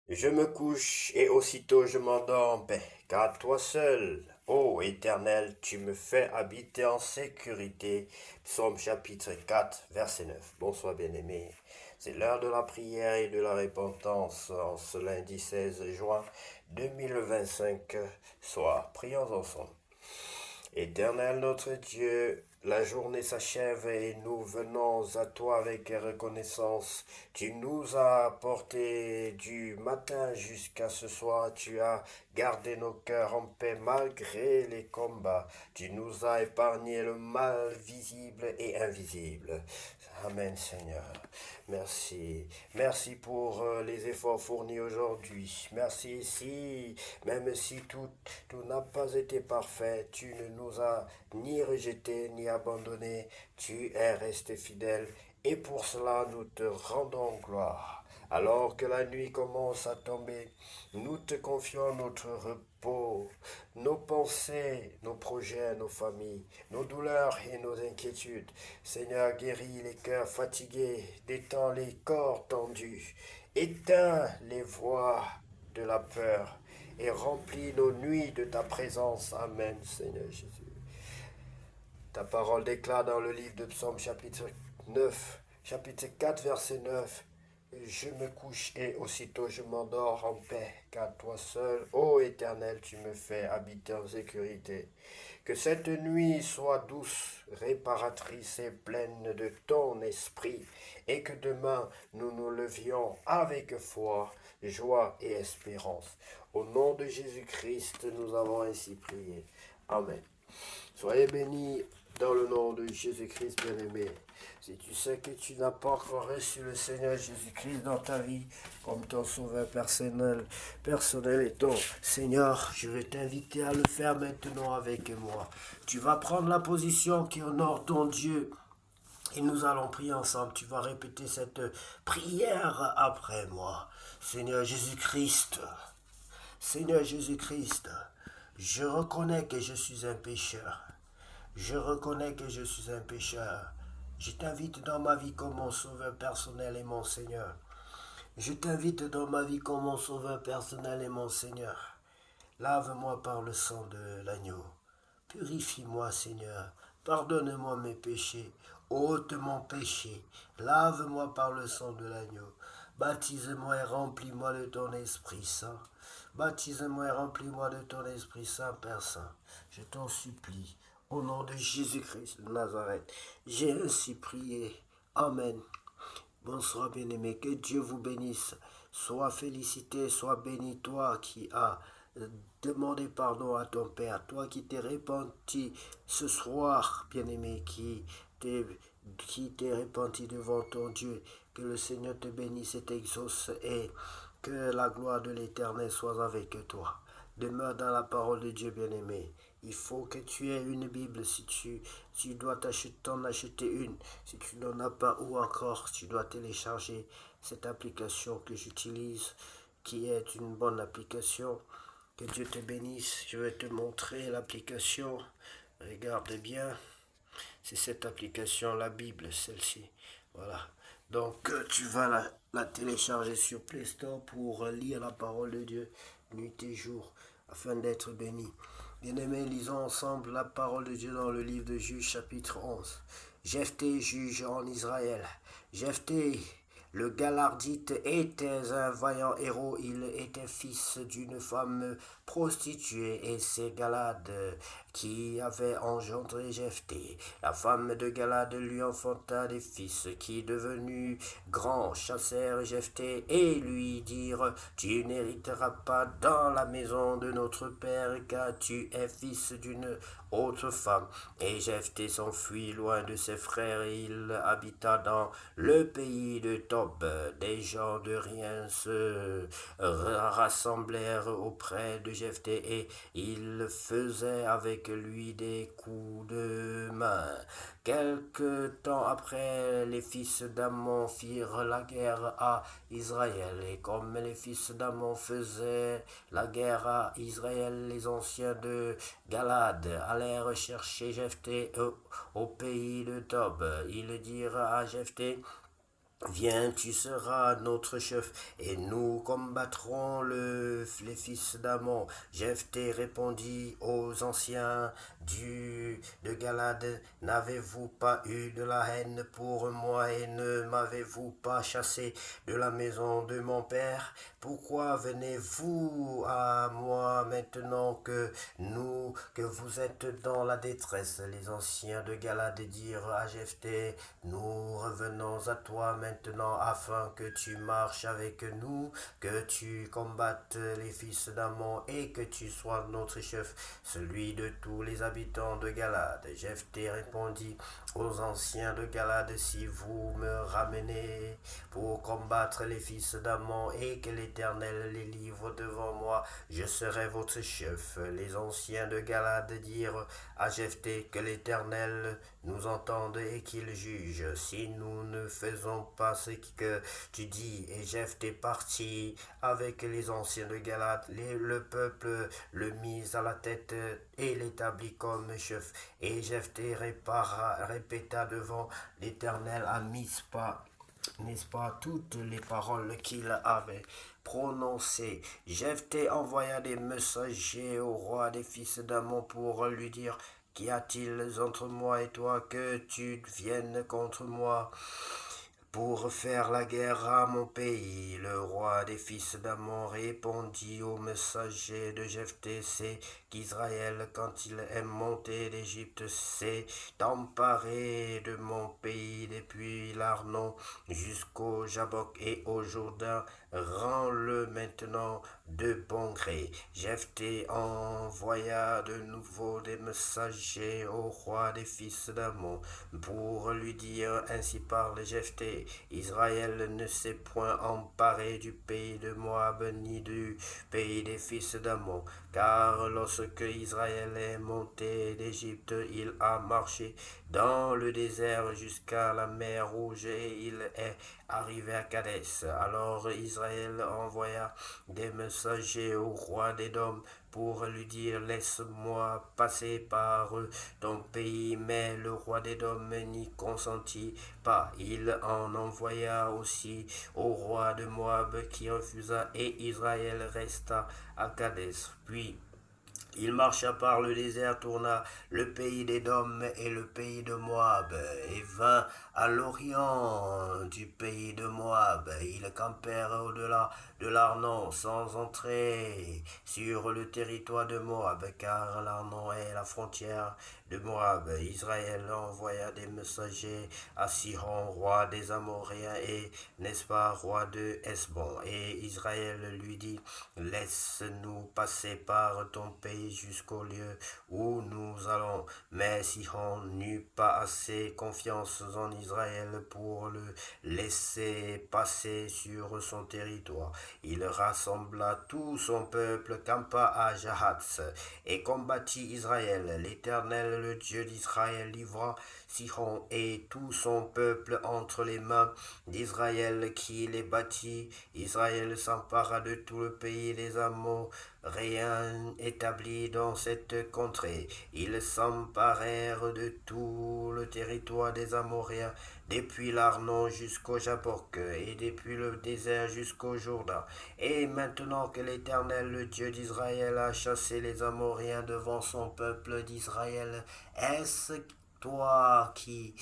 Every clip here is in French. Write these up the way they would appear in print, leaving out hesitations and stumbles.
Je me couche et aussitôt je m'endors en paix, car toi seul, ô Éternel, tu me fais habiter en sécurité. Psaume chapitre 4, verset 9. Bonsoir bien-aimés. C'est l'heure de la prière et de la repentance en ce lundi 16 juin 2025 soir. Prions ensemble. Éternel notre Dieu, la journée s'achève et nous venons à toi avec reconnaissance. Tu nous as apporté du matin jusqu'à ce soir. Tu as gardé nos cœurs en paix malgré les combats. Tu nous as épargné le mal visible et invisible. Amen Seigneur. Merci. Merci pour les efforts fournis aujourd'hui. Merci si, même si tout n'a pas été parfait, tu ne nous as ni rejetés ni abandonnés. Tu es resté fidèle et pour cela nous te rendons gloire. Alors que la nuit commence à tomber, nous te confions notre repos, nos pensées, nos projets, nos familles, nos douleurs et nos inquiétudes. Seigneur, guéris les cœurs fatigués, détends les corps tendus, éteins les voix de la peur et remplis nos nuits de ta présence. Amen, Seigneur Jésus. Ta parole déclare dans le livre de Psaume chapitre 9, chapitre 4, verset 9. Je me couche et aussitôt je m'endors en paix, car toi seul, ô Éternel, tu me fais habiter en sécurité. Que cette nuit soit douce, réparatrice et pleine de ton esprit, et que demain nous nous levions avec foi, joie et espérance. Au nom de Jésus-Christ, nous avons ainsi prié. Amen. Soyez bénis dans le nom de Jésus-Christ bien-aimé. Si tu sais que tu n'as pas encore reçu le Seigneur Jésus-Christ dans ta vie comme ton sauveur personnel et ton Seigneur, je vais t'inviter à le faire maintenant avec moi. Tu vas prendre la position qui honore ton Dieu et nous allons prier ensemble. Tu vas répéter cette prière après moi. Seigneur Jésus-Christ, Seigneur Jésus-Christ, je reconnais que je suis un pécheur. Je reconnais que je suis un pécheur. Je t'invite dans ma vie comme mon sauveur personnel et mon Seigneur. Je t'invite dans ma vie comme mon sauveur personnel et mon Seigneur. Lave-moi par le sang de l'agneau. Purifie-moi, Seigneur. Pardonne-moi mes péchés. Ôte mon péché. Lave-moi par le sang de l'agneau. Baptise-moi et remplis-moi de ton Esprit Saint. Baptise-moi et remplis-moi de ton Esprit Saint, Père Saint. Je t'en supplie. Au nom de Jésus-Christ de Nazareth, j'ai ainsi prié. Amen. Bonsoir bien-aimé, que Dieu vous bénisse. Sois félicité, sois béni, toi qui as demandé pardon à ton Père, toi qui t'es repenti ce soir, bien-aimé, qui t'es repenti devant ton Dieu. Que le Seigneur te bénisse et t'exauce et que la gloire de l'Éternel soit avec toi. Demeure dans la parole de Dieu, bien-aimé. Il faut que tu aies une Bible si tu dois t'en acheter une. Si tu n'en as pas ou encore, tu dois télécharger cette application que j'utilise, qui est une bonne application. Que Dieu te bénisse. Je vais te montrer l'application. Regarde bien. C'est cette application, la Bible, celle-ci. Voilà. Donc, tu vas la télécharger sur Play Store pour lire la parole de Dieu nuit et jour, afin d'être béni. Bien-aimés, lisons ensemble la parole de Dieu dans le livre de Juges, chapitre 11. Jephthé, juge en Israël. Jephthé, le Galardite, était un vaillant héros. Il était fils d'une femme prostituée et c'est Galad qui avait engendré Jephthé. La femme de Galad lui enfanta des fils qui, devenus grands, chassèrent Jephthé et lui dirent: Tu n'hériteras pas dans la maison de notre père, car tu es fils d'une autre femme. Et Jephthé s'enfuit loin de ses frères et il habita dans le pays de Tob. Des gens de rien se rassemblèrent auprès de Jephthé et ils faisaient avec lui des coups de main. Quelque temps après, les fils d'Ammon firent la guerre à Israël. Et comme les fils d'Ammon faisaient la guerre à Israël, les anciens de Galad allèrent chercher Jephthé au pays de Tob. Ils dirent à Jephthé: Viens, tu seras notre chef, et nous combattrons les fils d'Amon. Jephthé répondit aux anciens de Galade, n'avez-vous pas eu de la haine pour moi et ne m'avez-vous pas chassé de la maison de mon père? Pourquoi venez-vous à moi maintenant que vous êtes dans la détresse? Les anciens de Galade dirent à Jephthé, nous revenons à toi maintenant afin que tu marches avec nous, que tu combattes les fils d'Amon et que tu sois notre chef, celui de tous les habitants de Galade. Jephthé répondit aux anciens de Galade, si vous me ramenez pour combattre les fils d'Amon et que l'Éternel les livre devant moi, je serai votre chef. Les anciens de Galade dirent à Jephthé, que l'Éternel nous entende et qu'il juge si nous ne faisons pas ce que tu dis. Et Jephthé parti avec les anciens de Galade, le peuple le mit à la tête et l'établit comme chef. Et Jephthé répéta devant l'Éternel à Mispa, n'est-ce pas, toutes les paroles qu'il avait prononcées. Jephthé envoya des messagers au roi des fils d'Amon pour lui dire, qu'y a-t-il entre moi et toi que tu viennes contre moi pour faire la guerre à mon pays? Le roi des fils d'Amon répondit au messager de Jephthé, c'est qu'Israël, quand il est monté d'Égypte, s'est emparé de mon pays depuis l'Arnon jusqu'au Jabbok et au Jourdain. Rends-le maintenant de bon gré. Jephthé envoya de nouveau des messagers au roi des fils d'Amon pour lui dire, ainsi parle Jephthé, Israël ne s'est point emparé du pays de Moab ni du pays des fils d'Amon, car lorsque Israël est monté d'Égypte, il a marché dans le désert jusqu'à la mer Rouge et il est arrivé à Kadès. Alors Israël envoya des messagers au roi d'Édom pour lui dire, laisse-moi passer par ton pays, mais le roi d'Édom n'y consentit pas. Il en envoya aussi au roi de Moab qui refusa et Israël resta à Kadès. Puis il marcha par le désert, tourna le pays d'Édom et le pays de Moab, et vint à l'orient du pays de Moab. Ils campèrent au-delà de l'Arnon, sans entrer sur le territoire de Moab, car l'Arnon est la frontière de Moab. Israël envoya des messagers à Sihon, roi des Amoréens, et Nespa, roi de Hesbon. Et Israël lui dit, laisse-nous passer par ton pays jusqu'au lieu où nous allons. Mais Sihon n'eut pas assez confiance en Israël pour le laisser passer sur son territoire. Il rassembla tout son peuple, campa à Jahatz et combattit Israël. L'Éternel, le Dieu d'Israël, livra Sihon et tout son peuple entre les mains d'Israël qui les battit. Israël s'empara de tout le pays des Amoréens établis dans cette contrée. Ils s'emparèrent de tout le territoire des Amoréens, depuis l'Arnon jusqu'au Jabbok, et depuis le désert jusqu'au Jourdain. Et maintenant que l'Éternel, le Dieu d'Israël, a chassé les Amoréens devant son peuple d'Israël, est-ce toi qui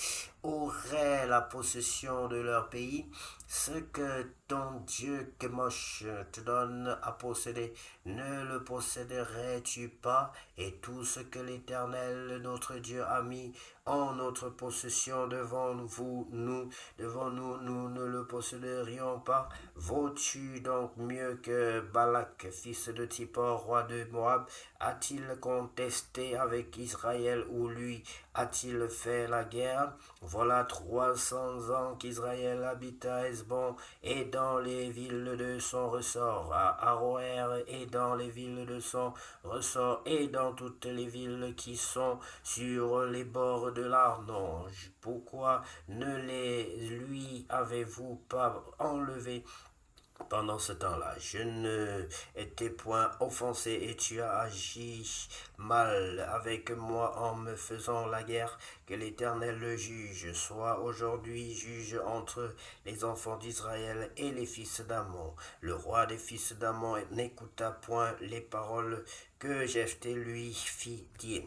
aurais la possession de leur pays? Ce que ton Dieu Kemosh te donne à posséder, ne le posséderais-tu pas? Et tout ce que l'Éternel notre Dieu a mis en notre possession devant nous ne le posséderions pas? Vaux-tu donc mieux que Balak, fils de Tippor, roi de Moab? A-t-il contesté avec Israël ou lui a-t-il fait la guerre? Voilà 300 ans qu'Israël habite à Hesbon et dans les villes de son ressort, à Aroër et dans les villes de son ressort et dans toutes les villes qui sont sur les bords de l'Arnon. Pourquoi ne les lui avez-vous pas enlevés Pendant ce temps-là, je ne étais point offensé et tu as agi mal avec moi en me faisant la guerre. Que l'Éternel le juge soit aujourd'hui juge entre les enfants d'Israël et les fils d'Ammon. Le roi des fils d'Ammon n'écouta point les paroles que Jephthé lui fit dire.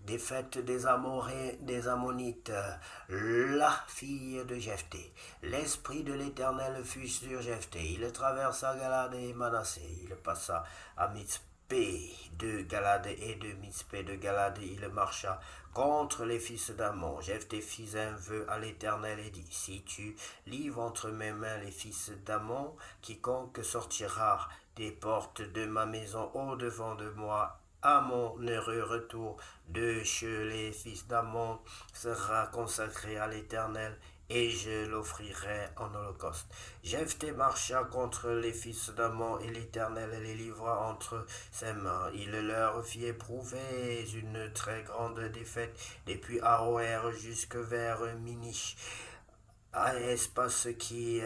Défaite des Amoréens, des Ammonites, la fille de Jephthé. L'esprit de l'Éternel fut sur Jephthé. Il traversa Galade et Manassé. Il passa à Mitzpé de Galade et de Mitzpé de Galade. Il marcha contre les fils d'Ammon. Jephthé fit un vœu à l'Éternel et dit, si tu livres entre mes mains les fils d'Ammon, quiconque sortira des portes de ma maison au-devant de moi, à mon heureux retour de chez les fils d'Ammon sera consacré à l'Éternel et je l'offrirai en holocauste. Jephthé marcha contre les fils d'Ammon et l'Éternel les livra entre ses mains. Il leur fit éprouver une très grande défaite depuis Aroër jusque vers Minich, à espace qui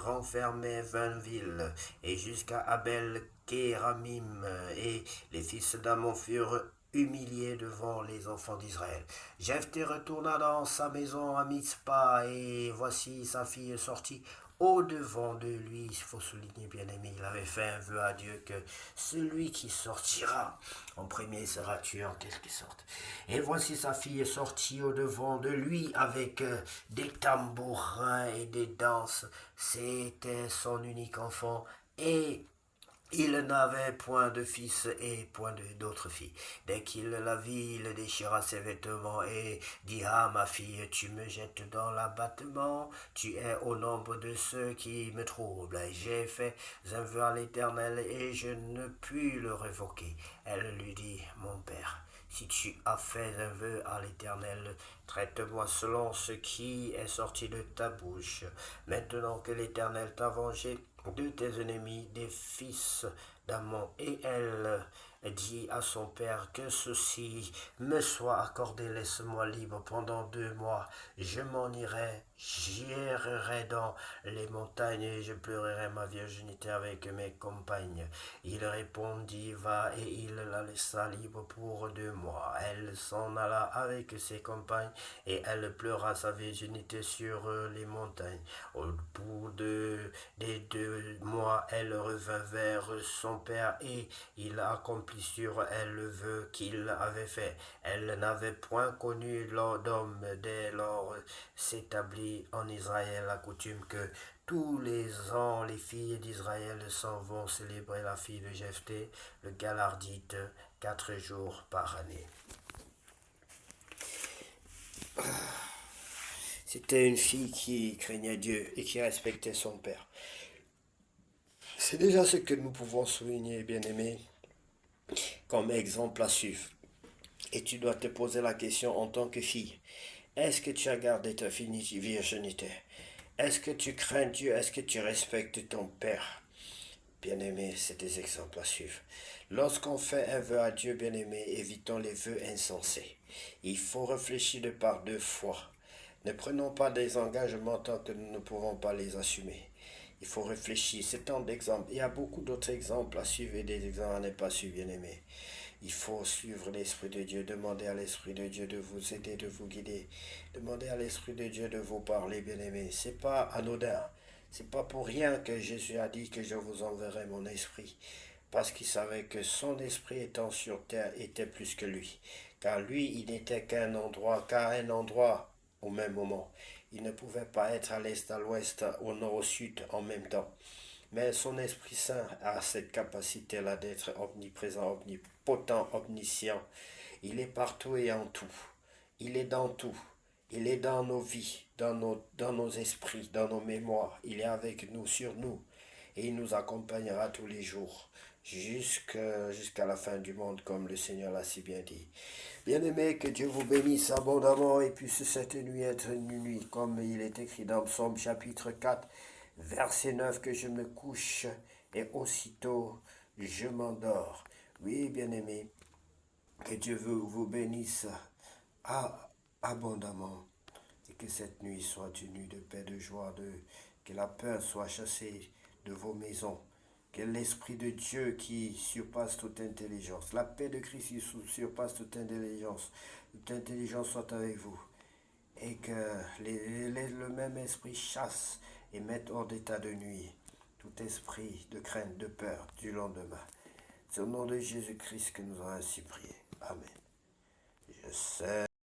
renfermait 20 villes, et jusqu'à Abel Kéramim, et les fils d'Ammon furent humiliés devant les enfants d'Israël. Jephthé retourna dans sa maison à Mitzpah, et voici sa fille sortie au-devant de lui. Il faut souligner, bien aimé, il avait fait un vœu à Dieu que celui qui sortira en premier sera tué en quelque sorte. Et voici sa fille sortie au-devant de lui avec des tambourins et des danses. C'était son unique enfant et il n'avait point de fils et point d'autre fille. Dès qu'il la vit, il déchira ses vêtements et dit, ah ma fille, tu me jettes dans l'abattement, tu es au nombre de ceux qui me troublent. J'ai fait un vœu à l'Éternel et je ne puis le révoquer. Elle lui dit, mon père, si tu as fait un vœu à l'Éternel, traite-moi selon ce qui est sorti de ta bouche. Maintenant que l'Éternel t'a vengé de tes ennemis, des fils d'Ammon, et elle dit à son père, que ceci me soit accordé, laisse-moi libre pendant 2 mois, je m'en irai, j'irai dans les montagnes et je pleurerai ma virginité avec mes compagnes. Il répondit, va, et il la laissa libre pour 2 mois. Elle s'en alla avec ses compagnes et elle pleura sa virginité sur les montagnes. Au bout des 2 mois, elle revint vers son père et il accomplit sur elle le vœu qu'il avait fait. Elle n'avait point connu d'homme. Dès lors s'établit en Israël la coutume que tous les ans les filles d'Israël s'en vont célébrer la fille de Jephthé, le Galardite, 4 jours par année. C'était une fille qui craignait Dieu et qui respectait son père. C'est déjà ce que nous pouvons souligner, bien-aimés, comme exemple à suivre. Et tu dois te poser la question en tant que fille. Est-ce que tu as gardé ta virginité? Est-ce que tu crains Dieu? Est-ce que tu respectes ton père? Bien-aimé, c'est des exemples à suivre. Lorsqu'on fait un vœu à Dieu, bien-aimé, évitons les vœux insensés. Il faut réfléchir de par 2 fois. Ne prenons pas des engagements tant que nous ne pouvons pas les assumer. Il faut réfléchir. C'est tant d'exemples. Il y a beaucoup d'autres exemples à suivre et des exemples à ne pas suivre, bien-aimé. Il faut suivre l'Esprit de Dieu, demander à l'Esprit de Dieu de vous aider, de vous guider. Demandez à l'Esprit de Dieu de vous parler, bien-aimé. C'est pas anodin. C'est pas pour rien que Jésus a dit que je vous enverrai mon esprit. Parce qu'il savait que son esprit étant sur terre était plus que lui. Car lui, il n'était qu'à un endroit au même moment. Il ne pouvait pas être à l'est, à l'ouest, au nord, au sud en même temps. Mais son Esprit Saint a cette capacité-là d'être omniprésent, omnipotent, omniscient. Il est partout et en tout. Il est dans tout. Il est dans nos vies, dans nos esprits, dans nos mémoires. Il est avec nous, sur nous. Et il nous accompagnera tous les jours, jusqu'à la fin du monde, comme le Seigneur l'a si bien dit. Bien-aimés, que Dieu vous bénisse abondamment et puisse cette nuit être une nuit, comme il est écrit dans Psaume chapitre 4, verset 9, que je me couche et aussitôt je m'endors. Oui, bien-aimés, que Dieu vous bénisse abondamment et que cette nuit soit une nuit de paix, de joie, que la peur soit chassée de vos maisons. Que l'Esprit de Dieu qui surpasse toute intelligence, la paix de Christ qui surpasse toute intelligence soit avec vous. Et que le même esprit chasse et mette hors d'état de nuit tout esprit de crainte, de peur du lendemain. C'est au nom de Jésus-Christ que nous avons ainsi prié. Amen. Je sais.